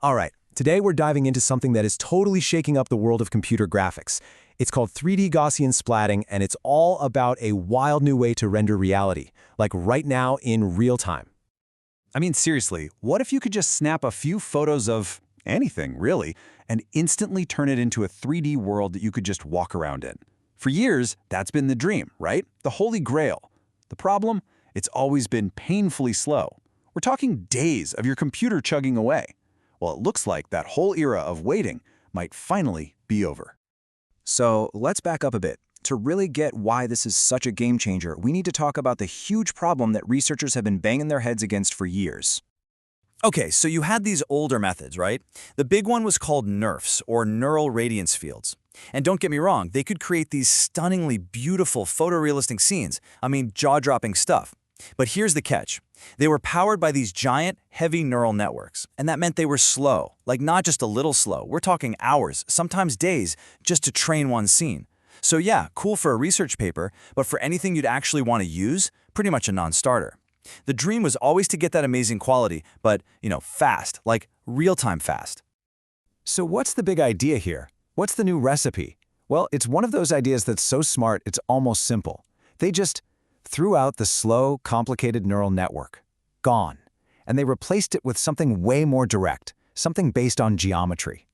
All right, today we're diving into something that is totally shaking up the world of computer graphics. It's called 3D Gaussian Splatting, and it's all about a wild new way to render reality, like right now in real time. I mean, seriously, what if you could just snap a few photos of anything, really, and instantly turn it into a 3D world that you could just walk around in? For years, that's been the dream, right? The holy grail. The problem? It's always been painfully slow. We're talking days of your computer chugging away. Well, it looks like that whole era of waiting might finally be over. So let's back up a bit. To really get why this is such a game changer, we need to talk about the huge problem that researchers have been banging their heads against for years. Okay, so you had these older methods, right? The big one was called NeRFs, or neural radiance fields. And don't get me wrong, they could create these stunningly beautiful photorealistic scenes. I mean, jaw-dropping stuff. But here's the catch. They were powered by these giant, heavy neural networks, and that meant they were slow, like not just a little slow. We're talking hours, sometimes days, just to train one scene. So yeah, cool for a research paper, but for anything you'd actually want to use, pretty much a non-starter. The dream was always to get that amazing quality, but, fast, like real-time fast. So what's the big idea here? What's the new recipe? Well, it's one of those ideas that's so smart it's almost simple. They just threw out the slow, complicated neural network. Gone. And they replaced it with something way more direct, something based on geometry.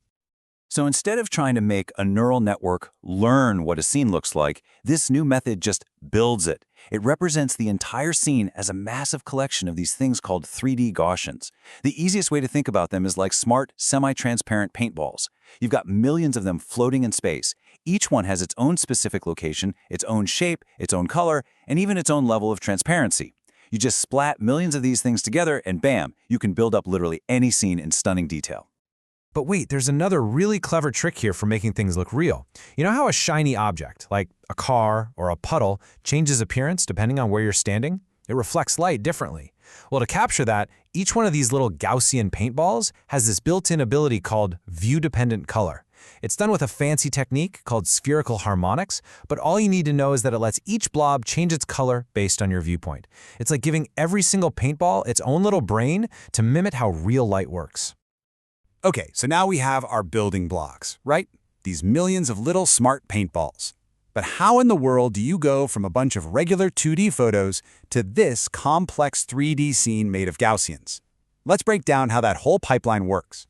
So instead of trying to make a neural network learn what a scene looks like, this new method just builds it. It represents the entire scene as a massive collection of these things called 3D Gaussians. The easiest way to think about them is like smart, semi-transparent paintballs. You've got millions of them floating in space. Each one has its own specific location, its own shape, its own color, and even its own level of transparency. You just splat millions of these things together and bam, you can build up literally any scene in stunning detail. But wait, there's another really clever trick here for making things look real. You know how a shiny object, like a car or a puddle, changes appearance depending on where you're standing? It reflects light differently. Well, to capture that, each one of these little Gaussian paintballs has this built-in ability called view-dependent color. It's done with a fancy technique called spherical harmonics, but all you need to know is that it lets each blob change its color based on your viewpoint. It's like giving every single paintball its own little brain to mimic how real light works. Okay, so now we have our building blocks, right? These millions of little smart paintballs. But how in the world do you go from a bunch of regular 2D photos to this complex 3D scene made of Gaussians? Let's break down how that whole pipeline works.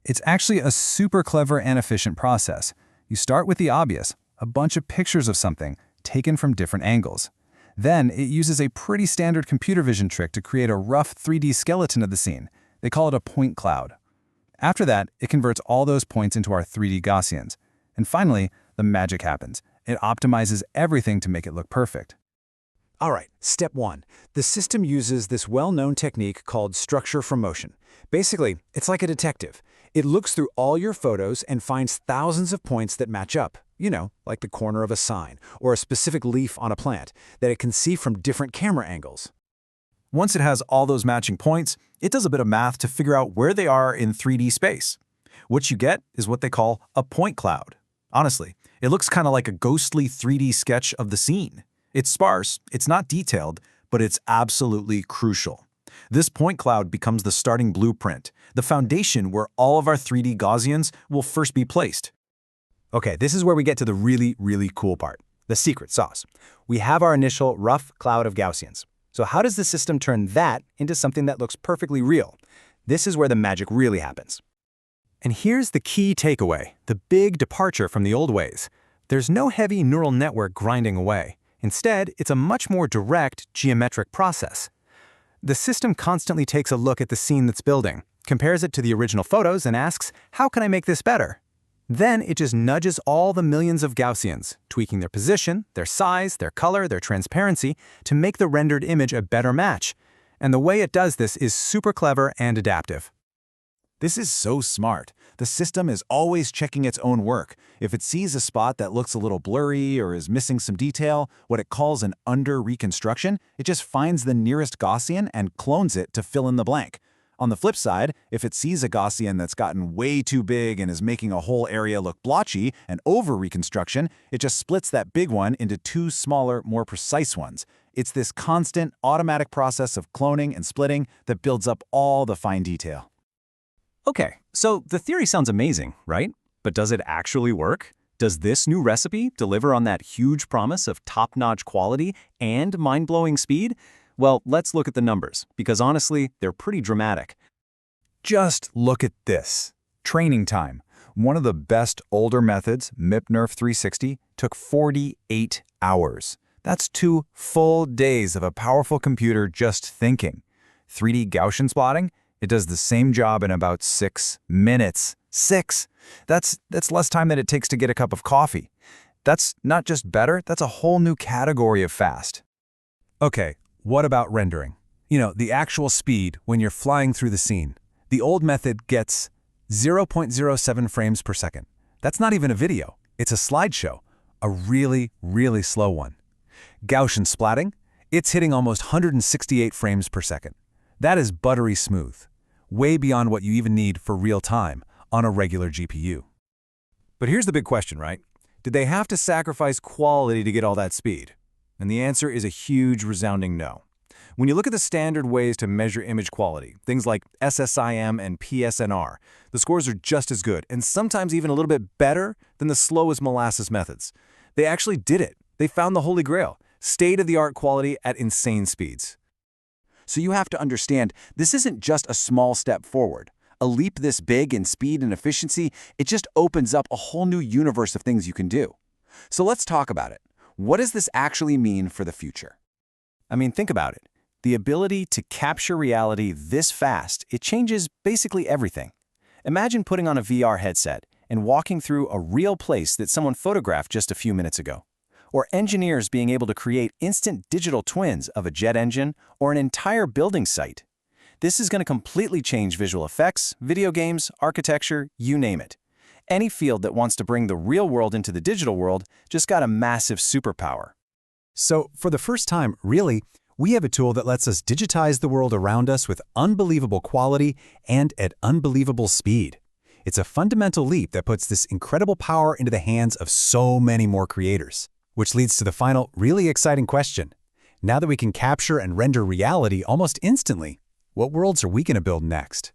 It's actually a super clever and efficient process. You start with the obvious, a bunch of pictures of something taken from different angles. Then it uses a pretty standard computer vision trick to create a rough 3D skeleton of the scene. They call it a point cloud. After that, it converts all those points into our 3D Gaussians. And finally, the magic happens. It optimizes everything to make it look perfect. All right, step one. The system uses this well-known technique called structure from motion. Basically, it's like a detective. It looks through all your photos and finds thousands of points that match up. Like the corner of a sign or a specific leaf on a plant that it can see from different camera angles. Once it has all those matching points, it does a bit of math to figure out where they are in 3D space. What you get is what they call a point cloud. Honestly, it looks kind of like a ghostly 3D sketch of the scene. It's sparse, it's not detailed, but it's absolutely crucial. This point cloud becomes the starting blueprint, the foundation where all of our 3D Gaussians will first be placed. Okay, this is where we get to the really, really cool part, the secret sauce. We have our initial rough cloud of Gaussians. So how does the system turn that into something that looks perfectly real? This is where the magic really happens. And here's the key takeaway, the big departure from the old ways. There's no heavy neural network grinding away. Instead, it's a much more direct, geometric process. The system constantly takes a look at the scene that's building, compares it to the original photos, and asks, how can I make this better? Then it just nudges all the millions of Gaussians, tweaking their position, their size, their color, their transparency, to make the rendered image a better match. And the way it does this is super clever and adaptive. This is so smart. The system is always checking its own work. If it sees a spot that looks a little blurry or is missing some detail, what it calls an under-reconstruction, it just finds the nearest Gaussian and clones it to fill in the blank. On the flip side, if it sees a Gaussian that's gotten way too big and is making a whole area look blotchy and over-reconstruction, it just splits that big one into two smaller, more precise ones. It's this constant, automatic process of cloning and splitting that builds up all the fine detail. Okay, so the theory sounds amazing, right? But does it actually work? Does this new recipe deliver on that huge promise of top-notch quality and mind-blowing speed? Well, let's look at the numbers, because honestly, they're pretty dramatic. Just look at this. Training time. One of the best older methods, NeRF 360, took 48 hours. That's 2 full days of a powerful computer just thinking. 3D Gaussian Splatting? It does the same job in about 6 minutes. 6! That's less time than it takes to get a cup of coffee. That's not just better, that's a whole new category of fast. Okay, what about rendering? You know, the actual speed when you're flying through the scene. The old method gets 0.07 frames per second. That's not even a video. It's a slideshow. A really, really slow one. Gaussian splatting? It's hitting almost 168 frames per second. That is buttery smooth. Way beyond what you even need for real time on a regular GPU. But here's the big question, right? Did they have to sacrifice quality to get all that speed? And the answer is a huge, resounding no. When you look at the standard ways to measure image quality, things like SSIM and PSNR, the scores are just as good, and sometimes even a little bit better than the slowest molasses methods. They actually did it. They found the holy grail, state-of-the-art quality at insane speeds. So you have to understand, this isn't just a small step forward. A leap this big in speed and efficiency, it just opens up a whole new universe of things you can do. So let's talk about it. What does this actually mean for the future? I mean, think about it. The ability to capture reality this fast, it changes basically everything. Imagine putting on a VR headset and walking through a real place that someone photographed just a few minutes ago. Or engineers being able to create instant digital twins of a jet engine or an entire building site. This is going to completely change visual effects, video games, architecture, you name it. Any field that wants to bring the real world into the digital world just got a massive superpower. So, for the first time, really, we have a tool that lets us digitize the world around us with unbelievable quality and at unbelievable speed. It's a fundamental leap that puts this incredible power into the hands of so many more creators. Which leads to the final, really exciting question. Now that we can capture and render reality almost instantly, what worlds are we going to build next?